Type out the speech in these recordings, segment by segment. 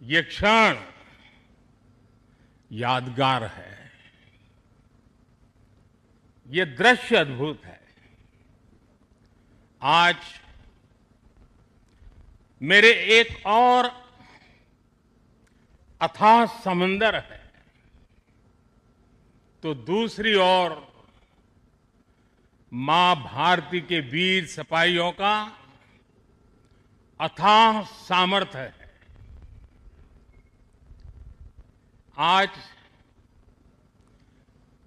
ये क्षण यादगार है। ये दृश्य अद्भुत है। आज मेरे एक और अथाह समंदर है, तो दूसरी ओर मां भारती के वीर सिपाहियों का अथाह सामर्थ्य है। आज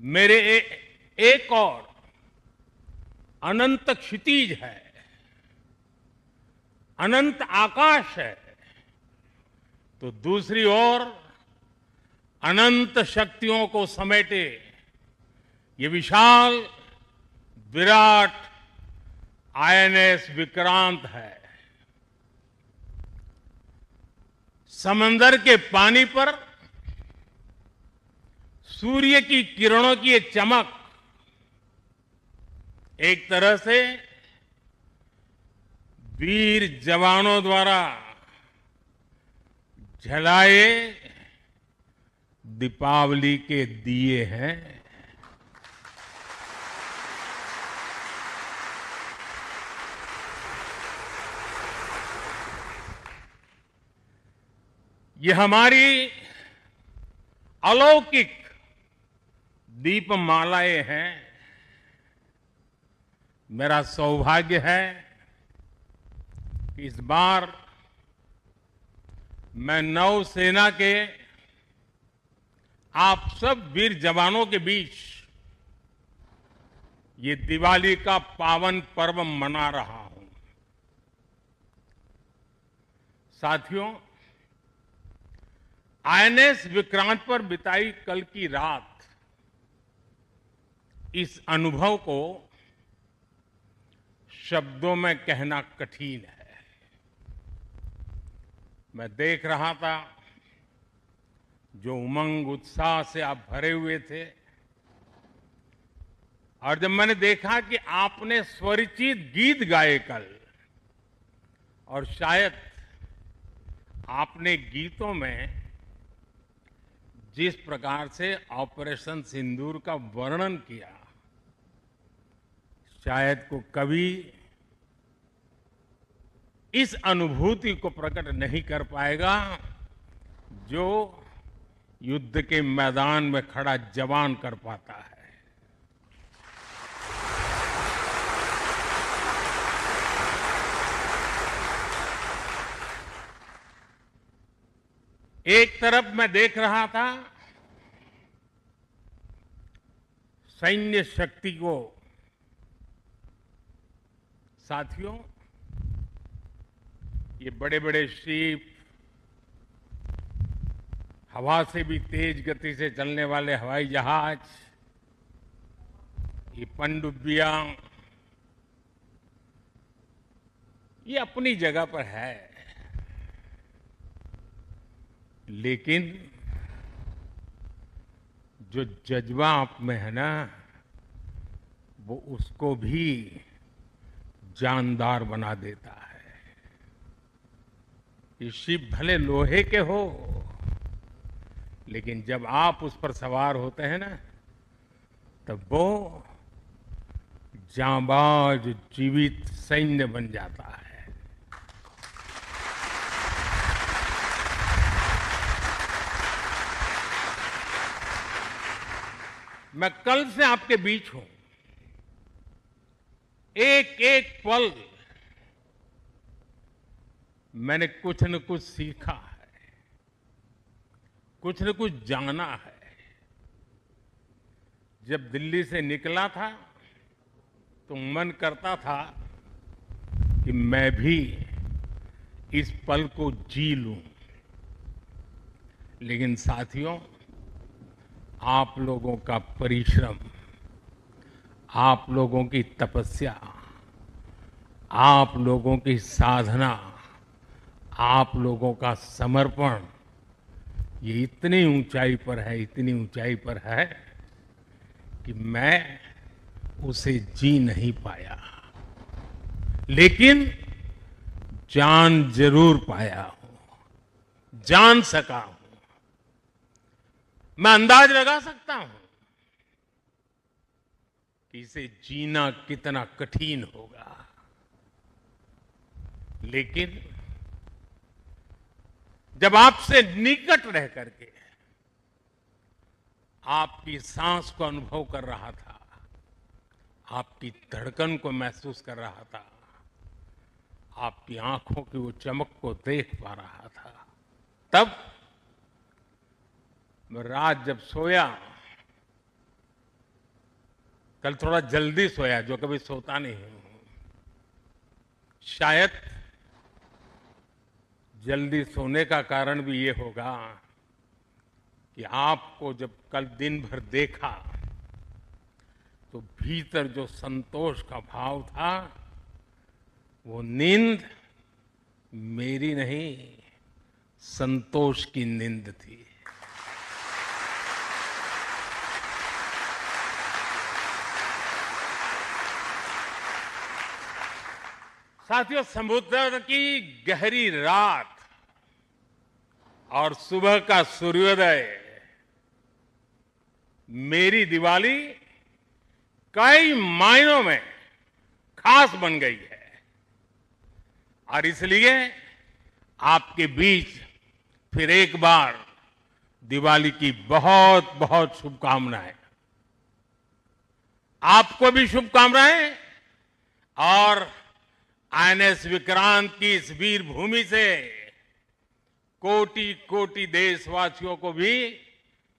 मेरे एक और अनंत क्षितिज है, अनंत आकाश है, तो दूसरी ओर अनंत शक्तियों को समेटे ये विशाल विराट आईएनएस विक्रांत है। समंदर के पानी पर सूर्य की किरणों की ये चमक एक तरह से वीर जवानों द्वारा जलाए दीपावली के दिए हैं। ये हमारी अलौकिक दीपमालाएं हैं। मेरा सौभाग्य है कि इस बार मैं नौसेना के आप सब वीर जवानों के बीच ये दिवाली का पावन पर्व मना रहा हूं। साथियों, आईएनएस विक्रांत पर बिताई कल की रात इस अनुभव को शब्दों में कहना कठिन है। मैं देख रहा था जो उमंग उत्साह से आप भरे हुए थे, और जब मैंने देखा कि आपने स्वरचित गीत गाए कल, और शायद आपने गीतों में जिस प्रकार से ऑपरेशन सिंदूर का वर्णन किया, शायद को कभी इस अनुभूति को प्रकट नहीं कर पाएगा जो युद्ध के मैदान में खड़ा जवान कर पाता है। एक तरफ मैं देख रहा था सैन्य शक्ति को। साथियों, ये बड़े बड़े शिप, हवा से भी तेज गति से चलने वाले हवाई जहाज, ये पनडुब्बियां, ये अपनी जगह पर है, लेकिन जो जज्बा आप में है ना, वो उसको भी जानदार बना देता है। ये शिप भले लोहे के हो, लेकिन जब आप उस पर सवार होते हैं ना, तब वो जांबाज जीवित सैन्य बन जाता है। मैं कल से आपके बीच हूं। एक एक पल मैंने कुछ न कुछ सीखा है, कुछ न कुछ जाना है। जब दिल्ली से निकला था तो मन करता था कि मैं भी इस पल को जी लूं, लेकिन साथियों, आप लोगों का परिश्रम, आप लोगों की तपस्या, आप लोगों की साधना, आप लोगों का समर्पण, ये इतनी ऊंचाई पर है, इतनी ऊंचाई पर है कि मैं उसे जी नहीं पाया, लेकिन जान जरूर पाया हूं, जान सका हूं, मैं अंदाज लगा सकता हूं कि इसे जीना कितना कठिन होगा। लेकिन जब आपसे निकट रह करके आपकी सांस को अनुभव कर रहा था, आपकी धड़कन को महसूस कर रहा था, आपकी आंखों की वो चमक को देख पा रहा था, तब मैं रात जब सोया, कल थोड़ा जल्दी सोया, जो कभी सोता नहीं हूं। शायद जल्दी सोने का कारण भी ये होगा कि आपको जब कल दिन भर देखा तो भीतर जो संतोष का भाव था, वो नींद मेरी नहीं, संतोष की नींद थी। साथियों, समुद्र की गहरी रात और सुबह का सूर्योदय मेरी दिवाली कई मायनों में खास बन गई है। और इसलिए आपके बीच फिर एक बार दिवाली की बहुत बहुत शुभकामनाएं। आपको भी शुभकामनाएं, और आईएनएस विक्रांत की इस वीर भूमि से कोटि कोटि देशवासियों को भी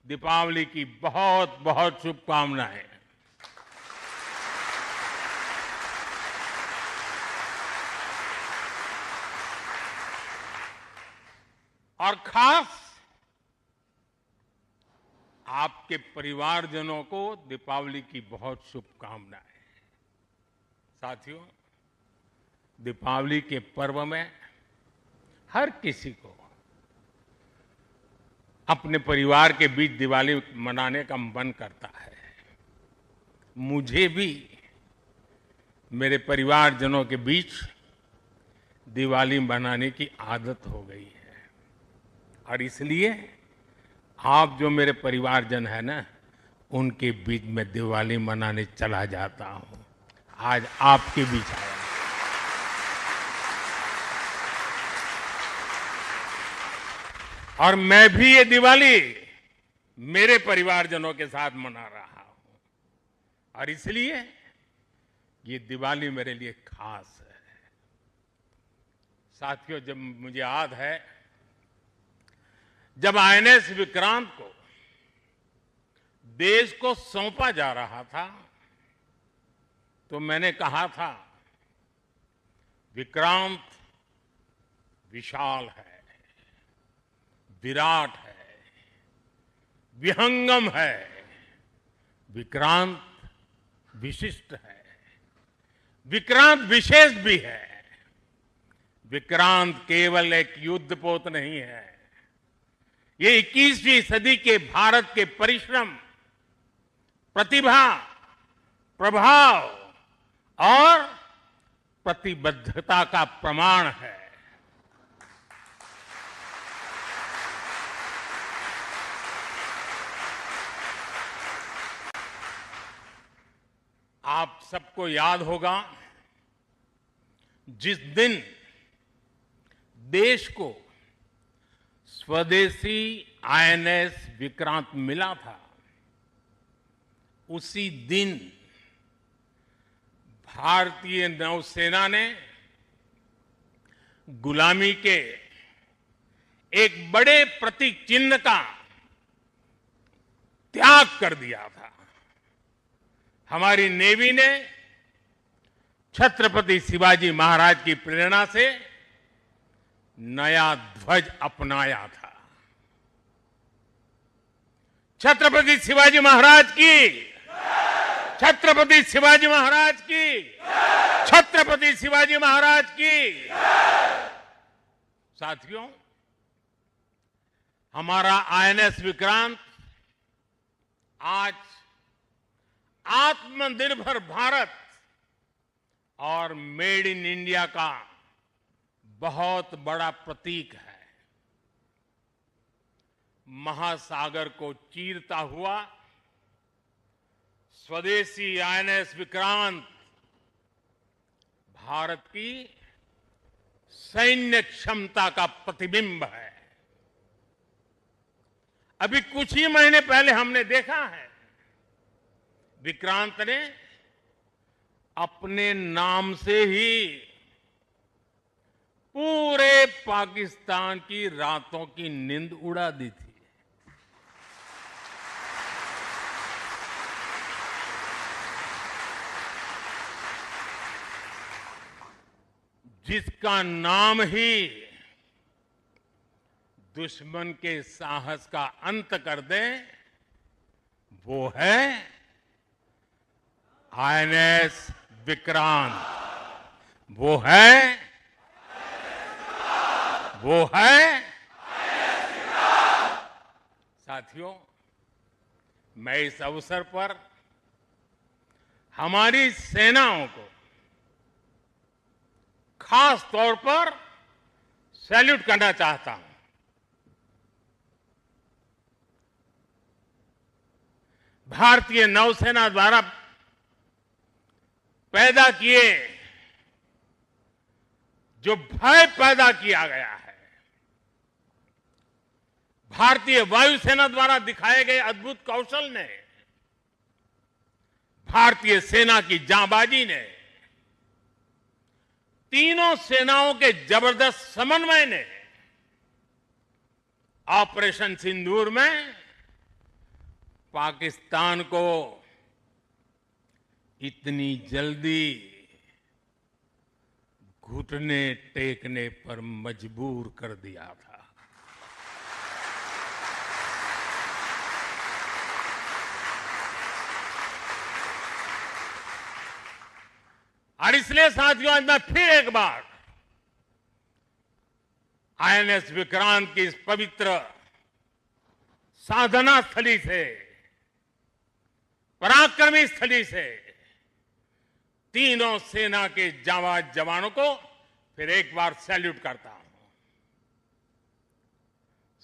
दीपावली की बहुत बहुत शुभकामनाएं। और खास आपके परिवारजनों को दीपावली की बहुत शुभकामनाएं। साथियों, दीपावली के पर्व में हर किसी को अपने परिवार के बीच दिवाली मनाने का मन करता है। मुझे भी मेरे परिवारजनों के बीच दिवाली मनाने की आदत हो गई है, और इसलिए आप जो मेरे परिवारजन है ना, उनके बीच में दिवाली मनाने चला जाता हूं। आज आपके बीच आया। और मैं भी ये दिवाली मेरे परिवारजनों के साथ मना रहा हूं, और इसलिए ये दिवाली मेरे लिए खास है। साथियों, जब मुझे याद है, जब आईएनएस विक्रांत को देश को सौंपा जा रहा था, तो मैंने कहा था, विक्रांत विशाल है, विराट है, विहंगम है, विक्रांत विशिष्ट है, विक्रांत विशेष भी है। विक्रांत केवल एक युद्धपोत नहीं है, ये 21वीं सदी के भारत के परिश्रम, प्रतिभा, प्रभाव और प्रतिबद्धता का प्रमाण है। आप सबको याद होगा, जिस दिन देश को स्वदेशी आईएनएस विक्रांत मिला था, उसी दिन भारतीय नौसेना ने गुलामी के एक बड़े प्रतीक चिन्ह का त्याग कर दिया था। हमारी नेवी ने छत्रपति शिवाजी महाराज की प्रेरणा से नया ध्वज अपनाया था। छत्रपति शिवाजी महाराज की, छत्रपति शिवाजी महाराज की, छत्रपति शिवाजी महाराज की। साथियों, हमारा आईएनएस विक्रांत आज आत्मनिर्भर भारत और मेड इन इंडिया का बहुत बड़ा प्रतीक है। महासागर को चीरता हुआ स्वदेशी आईएनएस विक्रांत भारत की सैन्य क्षमता का प्रतिबिंब है। अभी कुछ ही महीने पहले हमने देखा है विक्रांत ने अपने नाम से ही पूरे पाकिस्तान की रातों की नींद उड़ा दी थी। जिसका नाम ही दुश्मन के साहस का अंत कर दे, वो है आईएनएस विक्रांत। वो है साथियों, मैं इस अवसर पर हमारी सेनाओं को खास तौर पर सैल्यूट करना चाहता हूं। भारतीय नौसेना द्वारा पैदा किए जो भय पैदा किया गया है, भारतीय वायुसेना द्वारा दिखाए गए अद्भुत कौशल ने, भारतीय सेना की जांबाजी ने, तीनों सेनाओं के जबरदस्त समन्वय ने ऑपरेशन सिंदूर में पाकिस्तान को इतनी जल्दी घुटने टेकने पर मजबूर कर दिया था। और इसलिए साथियों, आज मैं फिर एक बार आईएनएस विक्रांत की इस पवित्र साधना स्थली से, पराक्रमी स्थली से तीनों सेना के जांबाज जवानों को फिर एक बार सैल्यूट करता हूं।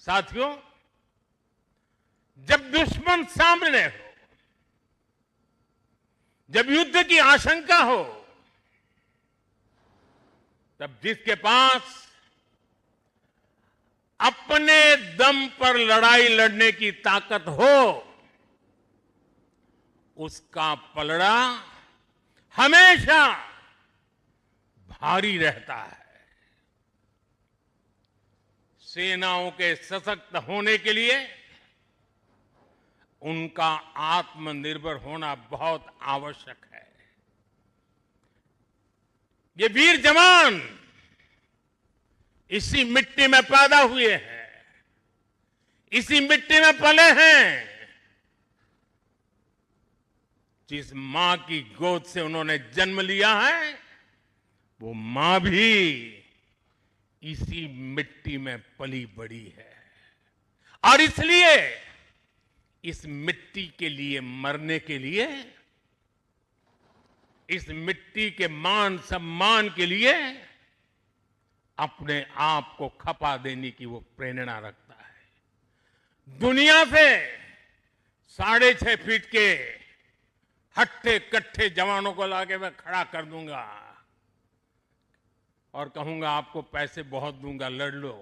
साथियों, जब दुश्मन सामने हो, जब युद्ध की आशंका हो, तब जिसके पास अपने दम पर लड़ाई लड़ने की ताकत हो, उसका पलड़ा हमेशा भारी रहता है। सेनाओं के सशक्त होने के लिए उनका आत्मनिर्भर होना बहुत आवश्यक है। ये वीर जवान इसी मिट्टी में पैदा हुए हैं, इसी मिट्टी में पले हैं। जिस मां की गोद से उन्होंने जन्म लिया है, वो मां भी इसी मिट्टी में पली बड़ी है। और इसलिए इस मिट्टी के लिए मरने के लिए, इस मिट्टी के मान सम्मान के लिए अपने आप को खपा देने की वो प्रेरणा रखता है। दुनिया से 6.5 फीट के हट्टे कट्टे जवानों को लाके मैं खड़ा कर दूंगा और कहूंगा आपको पैसे बहुत दूंगा, लड़ लो।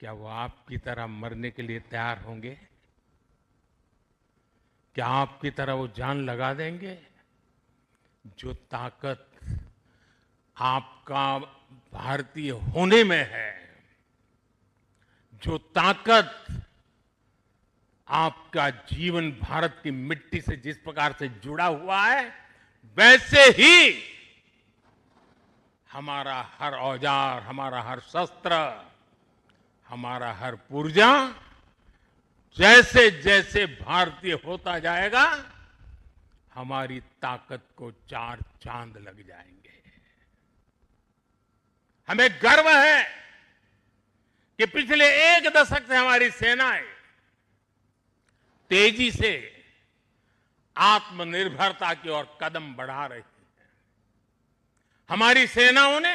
क्या वो आपकी तरह मरने के लिए तैयार होंगे? क्या आपकी तरह वो जान लगा देंगे? जो ताकत आपका भारतीय होने में है, जो ताकत आपका जीवन भारत की मिट्टी से जिस प्रकार से जुड़ा हुआ है, वैसे ही हमारा हर औजार, हमारा हर शस्त्र, हमारा हर पुर्जा जैसे जैसे भारतीय होता जाएगा, हमारी ताकत को 4 चांद लग जाएंगे। हमें गर्व है कि पिछले 1 दशक से हमारी सेनाएं तेजी से आत्मनिर्भरता की ओर कदम बढ़ा रही है। हमारी सेनाओं ने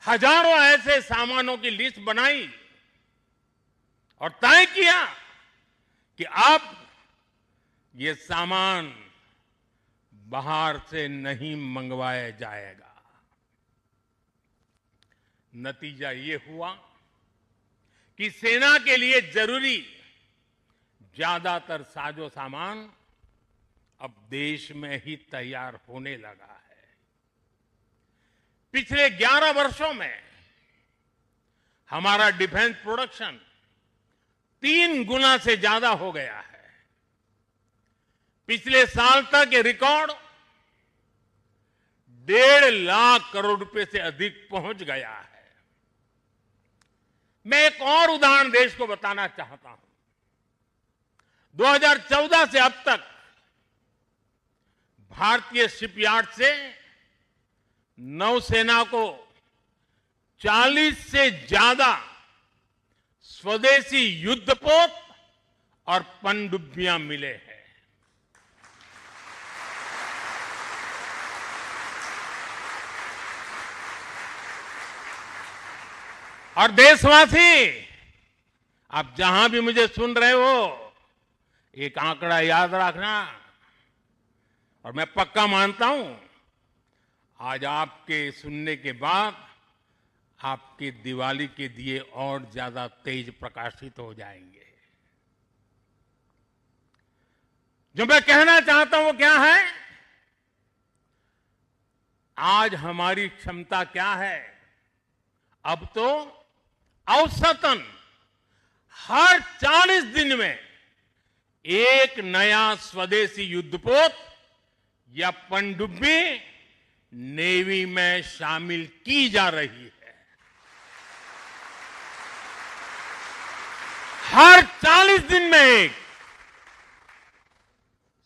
हजारों ऐसे सामानों की लिस्ट बनाई और तय किया कि अब ये सामान बाहर से नहीं मंगवाया जाएगा। नतीजा ये हुआ कि सेना के लिए जरूरी ज्यादातर साजो सामान अब देश में ही तैयार होने लगा है। पिछले 11 वर्षों में हमारा डिफेंस प्रोडक्शन 3 गुना से ज्यादा हो गया है। पिछले साल तक ये रिकॉर्ड 1.5 लाख करोड़ रुपए से अधिक पहुंच गया है। मैं एक और उदाहरण देश को बताना चाहता हूं। 2014 से अब तक भारतीय शिपयार्ड से नौसेना को 40 से ज्यादा स्वदेशी युद्धपोत और पनडुब्बियां मिले हैं। और देशवासी, आप जहां भी मुझे सुन रहे हो, एक आंकड़ा याद रखना। और मैं पक्का मानता हूं आज आपके सुनने के बाद आपके दिवाली के दिए और ज्यादा तेज प्रकाशित हो जाएंगे। जो मैं कहना चाहता हूं वो क्या है? आज हमारी क्षमता क्या है? अब तो औसतन हर 40 दिन में एक नया स्वदेशी युद्धपोत या पनडुब्बी नेवी में शामिल की जा रही है। हर 40 दिन में एक।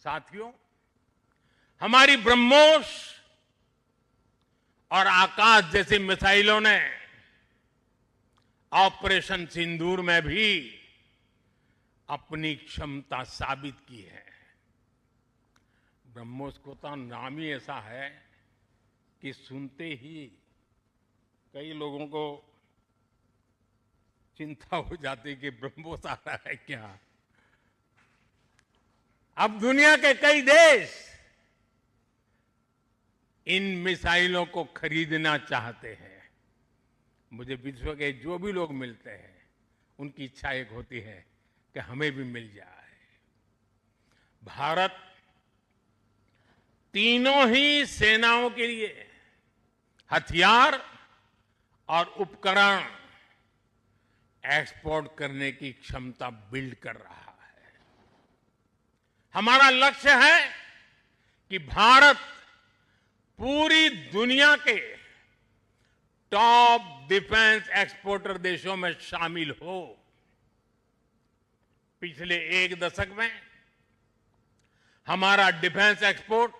साथियों, हमारी ब्रह्मोस और आकाश जैसी मिसाइलों ने ऑपरेशन सिंदूर में भी अपनी क्षमता साबित की है। ब्रह्मोस को तो नाम ही ऐसा है कि सुनते ही कई लोगों को चिंता हो जाती कि ब्रह्मोस आ रहा है क्या। अब दुनिया के कई देश इन मिसाइलों को खरीदना चाहते हैं। मुझे विश्व के जो भी लोग मिलते हैं उनकी इच्छा एक होती है कि हमें भी मिल जाए। भारत तीनों ही सेनाओं के लिए हथियार और उपकरण एक्सपोर्ट करने की क्षमता बिल्ड कर रहा है। हमारा लक्ष्य है कि भारत पूरी दुनिया के टॉप डिफेंस एक्सपोर्टर देशों में शामिल हो। पिछले 1 दशक में हमारा डिफेंस एक्सपोर्ट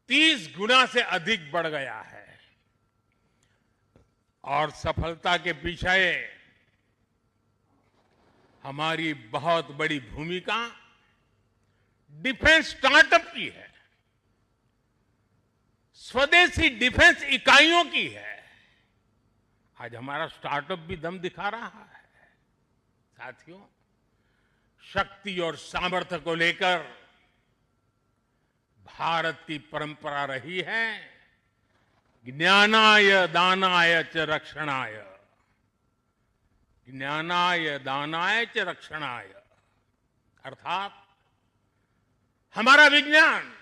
30 गुना से अधिक बढ़ गया है। और सफलता के पीछे हमारी बहुत बड़ी भूमिका डिफेंस स्टार्टअप की है, स्वदेशी डिफेंस इकाइयों की है। आज हमारा स्टार्टअप भी दम दिखा रहा है। साथियों, शक्ति और सामर्थ्य को लेकर भारत की परंपरा रही है ज्ञानाय दानाय च रक्षणाय। ज्ञानाय दानाय च रक्षणाय अर्थात हमारा विज्ञान,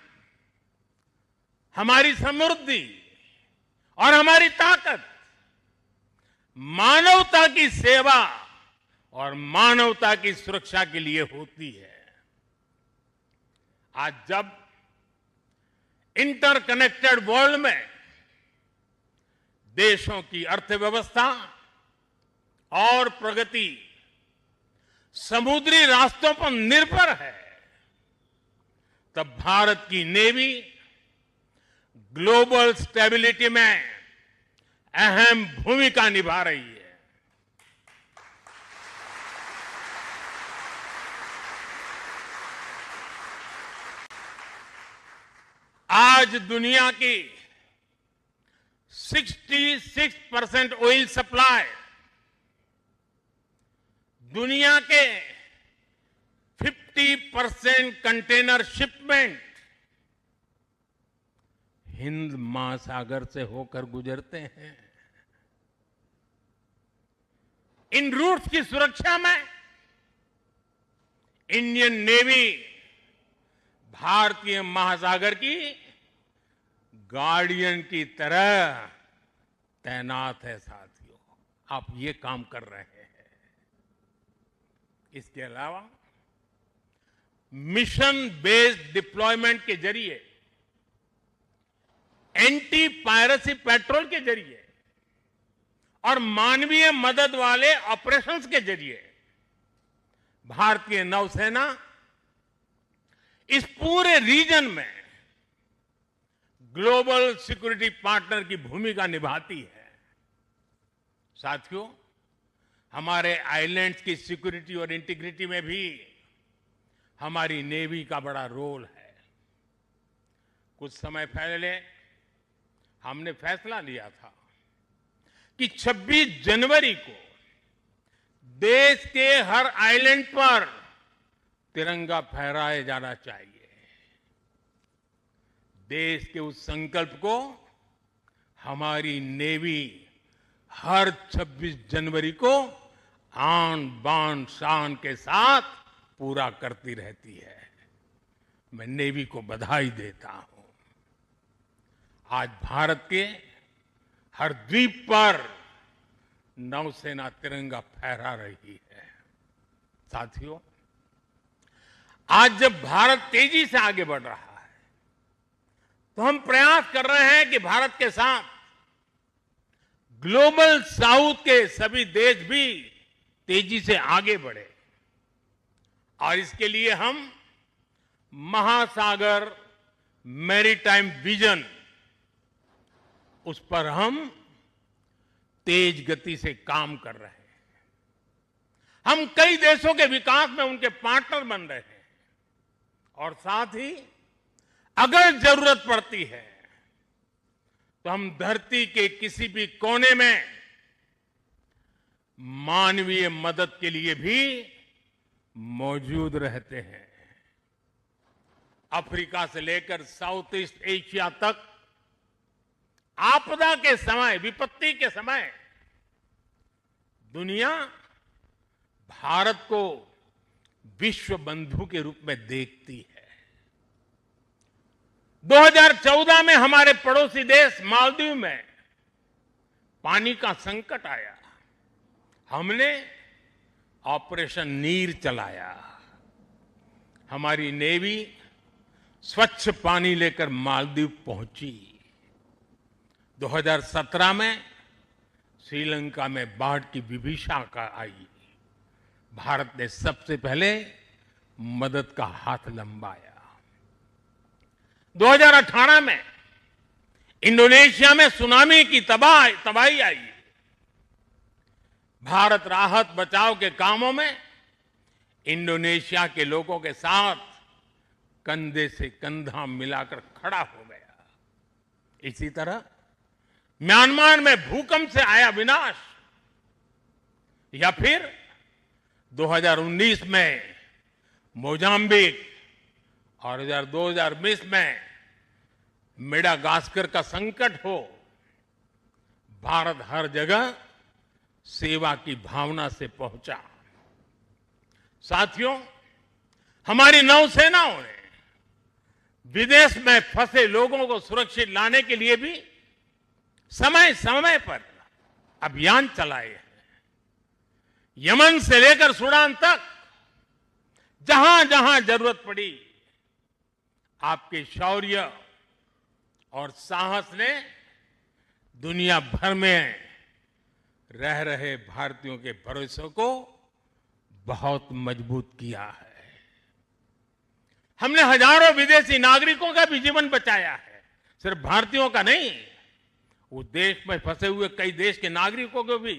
हमारी समृद्धि और हमारी ताकत मानवता की सेवा और मानवता की सुरक्षा के लिए होती है। आज जब इंटरकनेक्टेड वर्ल्ड में देशों की अर्थव्यवस्था और प्रगति समुद्री रास्तों पर निर्भर है, तब भारत की नेवी ग्लोबल स्टेबिलिटी में अहम भूमिका निभा रही है। आज दुनिया की 66% ऑयल सप्लाई दुनिया के 50% कंटेनर शिपमेंट हिंद महासागर से होकर गुजरते हैं। इन रूट्स की सुरक्षा में इंडियन नेवी भारतीय महासागर की गार्डियन की तरह तैनात है। साथियों, आप ये काम कर रहे हैं। इसके अलावा मिशन बेस्ड डिप्लॉयमेंट के जरिए, एंटी पायरेसी पेट्रोल के जरिए और मानवीय मदद वाले ऑपरेशंस के जरिए भारतीय नौसेना इस पूरे रीजन में ग्लोबल सिक्योरिटी पार्टनर की भूमिका निभाती है। साथियों, हमारे आइलैंड्स की सिक्योरिटी और इंटीग्रिटी में भी हमारी नेवी का बड़ा रोल है। कुछ समय पहले हमने फैसला लिया था कि 26 जनवरी को देश के हर आइलैंड पर तिरंगा फहराया जाना चाहिए। देश के उस संकल्प को हमारी नेवी हर 26 जनवरी को आन बान शान के साथ पूरा करती रहती है। मैं नेवी को बधाई देता हूं। आज भारत के हर द्वीप पर नौसेना तिरंगा फहरा रही है। साथियों, आज जब भारत तेजी से आगे बढ़ रहा है तो हम प्रयास कर रहे हैं कि भारत के साथ ग्लोबल साउथ के सभी देश भी तेजी से आगे बढ़े और इसके लिए हम महासागर मैरीटाइम विजन, उस पर हम तेज गति से काम कर रहे हैं। हम कई देशों के विकास में उनके पार्टनर बन रहे हैं और साथ ही अगर जरूरत पड़ती है तो हम धरती के किसी भी कोने में मानवीय मदद के लिए भी मौजूद रहते हैं। अफ्रीका से लेकर साउथ ईस्ट एशिया तक आपदा के समय, विपत्ति के समय दुनिया भारत को विश्व बंधु के रूप में देखती है। 2014 में हमारे पड़ोसी देश मालदीव में पानी का संकट आया। हमने ऑपरेशन नीर चलाया। हमारी नेवी स्वच्छ पानी लेकर मालदीव पहुंची। 2017 में श्रीलंका में बाढ़ की विभीषिका आई। भारत ने सबसे पहले मदद का हाथ लंबाया। 2018 में इंडोनेशिया में सुनामी की तबाही आई। भारत राहत बचाव के कामों में इंडोनेशिया के लोगों के साथ कंधे से कंधा मिलाकर खड़ा हो गया। इसी तरह म्यांमार में भूकंप से आया विनाश, या फिर 2019 में मोजाम्बिक और 2020 में मेडागास्कर का संकट हो, भारत हर जगह सेवा की भावना से पहुंचा। साथियों, हमारी नौसेनाओं ने विदेश में फंसे लोगों को सुरक्षित लाने के लिए भी समय समय पर अभियान चलाए हैं। यमन से लेकर सूडान तक जहां जहां जरूरत पड़ी, आपके शौर्य और साहस ने दुनिया भर में रह रहे भारतीयों के भरोसे को बहुत मजबूत किया है। हमने हजारों विदेशी नागरिकों का भी जीवन बचाया है। सिर्फ भारतीयों का नहीं, उस देश में फंसे हुए कई देश के नागरिकों को भी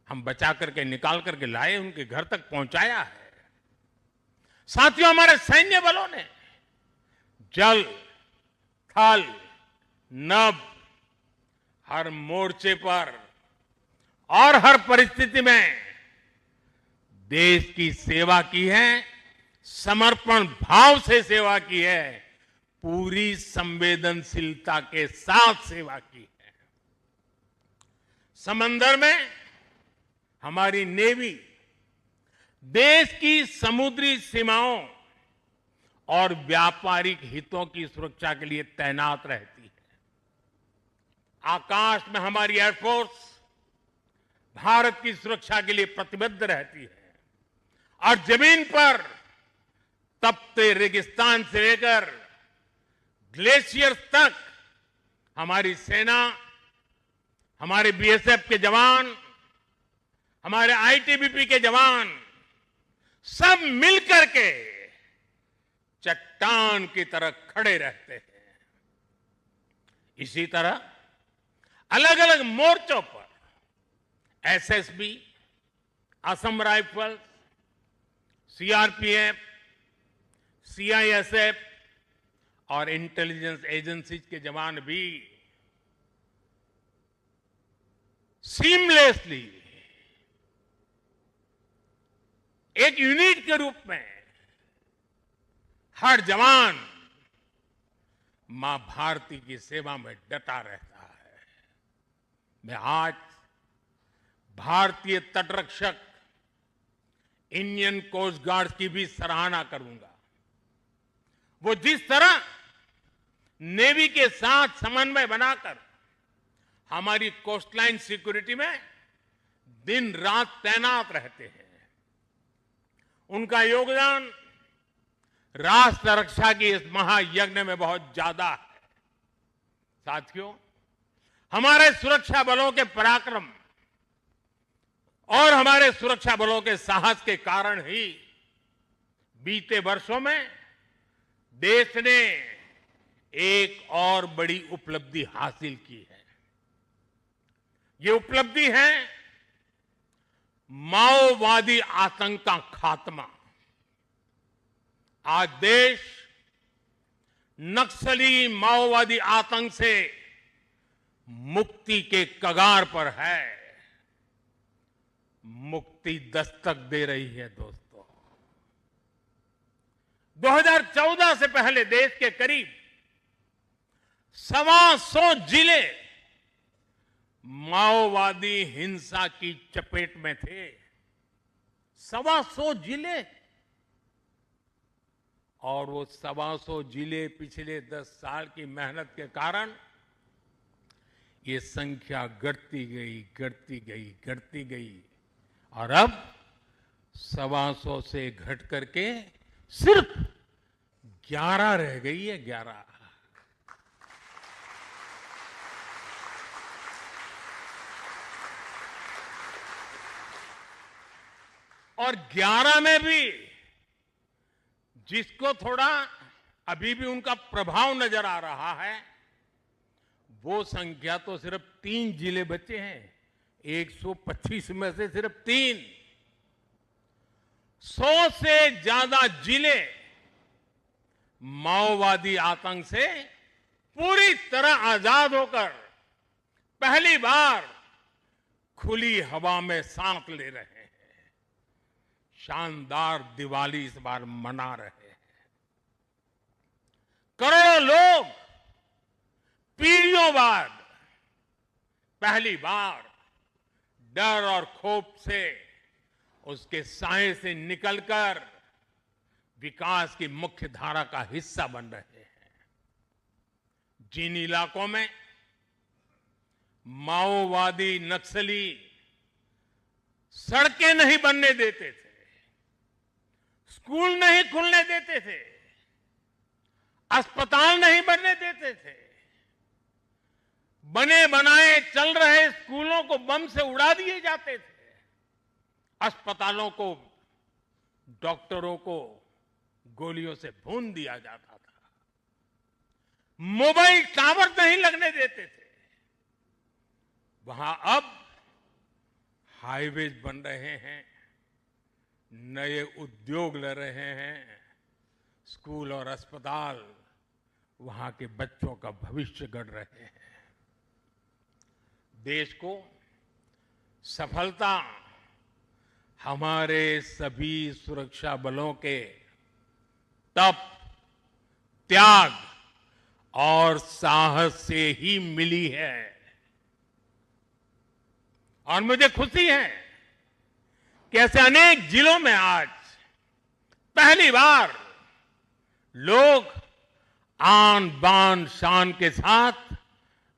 हम बचा करके निकाल करके लाए, उनके घर तक पहुंचाया है। साथियों, हमारे सैन्य बलों ने जल, थल, नभ, हर मोर्चे पर और हर परिस्थिति में देश की सेवा की है, समर्पण भाव से सेवा की है, पूरी संवेदनशीलता के साथ सेवा की है। समंदर में हमारी नेवी देश की समुद्री सीमाओं और व्यापारिक हितों की सुरक्षा के लिए तैनात रहती है। आकाश में हमारी एयरफोर्स भारत की सुरक्षा के लिए प्रतिबद्ध रहती है और जमीन पर तपते रेगिस्तान से लेकर ग्लेशियर तक हमारी सेना, हमारे बीएसएफ के जवान, हमारे आईटीबीपी के जवान सब मिलकर के चट्टान की तरह खड़े रहते हैं। इसी तरह अलग अलग मोर्चों पर SSB, Assam rifles, CRPF, CISF और इंटेलिजेंस एजेंसीज के जवान भी सीमलेसली एक यूनिट के रूप में हर जवान मां भारती की सेवा में डटा रहता है। मैं आज भारतीय तटरक्षक इंडियन कोस्ट गार्ड की भी सराहना करूंगा। वो जिस तरह नेवी के साथ समन्वय बनाकर हमारी कोस्टलाइन सिक्योरिटी में दिन रात तैनात रहते हैं, उनका योगदान राष्ट्र रक्षा की इस महायज्ञ में बहुत ज्यादा है। साथियों, हमारे सुरक्षा बलों के पराक्रम और हमारे सुरक्षा बलों के साहस के कारण ही बीते वर्षों में देश ने एक और बड़ी उपलब्धि हासिल की है। ये उपलब्धि है माओवादी आतंक का खात्मा। आज देश नक्सली माओवादी आतंक से मुक्ति के कगार पर है। मुक्ति दस्तक दे रही है दोस्तों। 2014 से पहले देश के करीब 125 जिले माओवादी हिंसा की चपेट में थे। 125 जिले, और वो 125 जिले पिछले 10 साल की मेहनत के कारण ये संख्या घटती गई और अब 125 से घट करके सिर्फ 11 रह गई है। 11। और 11 में भी जिसको थोड़ा अभी भी उनका प्रभाव नजर आ रहा है, वो संख्या तो सिर्फ 3 जिले बचे हैं। 125 में से सिर्फ 3। 100 से ज्यादा जिले माओवादी आतंक से पूरी तरह आजाद होकर पहली बार खुली हवा में सांस ले रहे हैं। शानदार दिवाली इस बार मना रहे हैं। करोड़ों लोग पीढ़ियों बाद पहली बार डर और खौफ से, उसके साए से निकलकर विकास की मुख्य धारा का हिस्सा बन रहे हैं। जिन इलाकों में माओवादी नक्सली सड़कें नहीं बनने देते थे, स्कूल नहीं खुलने देते थे, अस्पताल नहीं बनने देते थे, बने बनाए चल रहे स्कूलों को बम से उड़ा दिए जाते थे, अस्पतालों को, डॉक्टरों को गोलियों से भून दिया जाता था, मोबाइल टावर नहीं लगने देते थे, वहां अब हाईवेज बन रहे हैं, नए उद्योग ले रहे हैं, स्कूल और अस्पताल वहां के बच्चों का भविष्य गढ़ रहे हैं। देश को सफलता हमारे सभी सुरक्षा बलों के तप, त्याग और साहस से ही मिली है। और मुझे खुशी है कि ऐसे अनेक जिलों में आज पहली बार लोग आन बान शान के साथ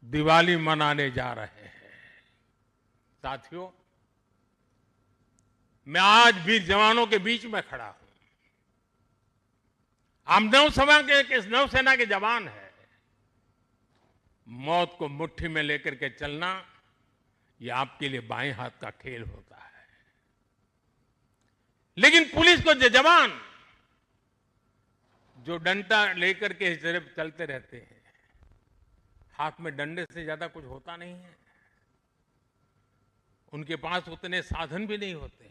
दिवाली मनाने जा रहे हैं। साथियों, मैं आज भी जवानों के बीच में खड़ा हूं। हम नौसेना के जवान हैं। मौत को मुट्ठी में लेकर के चलना यह आपके लिए बाएं हाथ का खेल होता है, लेकिन पुलिस को जवान जो डंडा लेकर के सिर्फ चलते रहते हैं, हाथ में डंडे से ज्यादा कुछ होता नहीं है। उनके पास उतने साधन भी नहीं होते हैं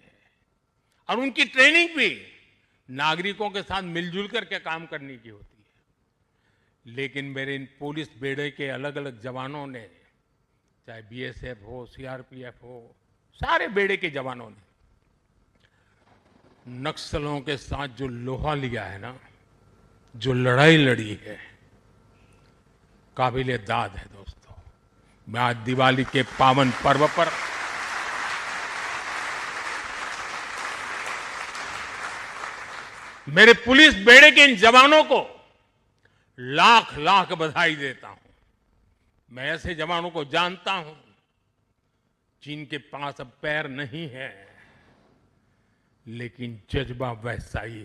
और उनकी ट्रेनिंग भी नागरिकों के साथ मिलजुल करके काम करने की होती है। लेकिन मेरे इन पुलिस बेड़े के अलग अलग जवानों ने, चाहे बीएसएफ हो, सीआरपीएफ हो, सारे बेड़े के जवानों ने नक्सलों के साथ जो लोहा लिया है ना, जो लड़ाई लड़ी है, काबिले दाद है दोस्तों। मैं आज दिवाली के पावन पर्व पर मेरे पुलिस बेड़े के इन जवानों को लाख लाख बधाई देता हूं। मैं ऐसे जवानों को जानता हूं जिनके पास अब पैर नहीं है, लेकिन जज्बा वैसा ही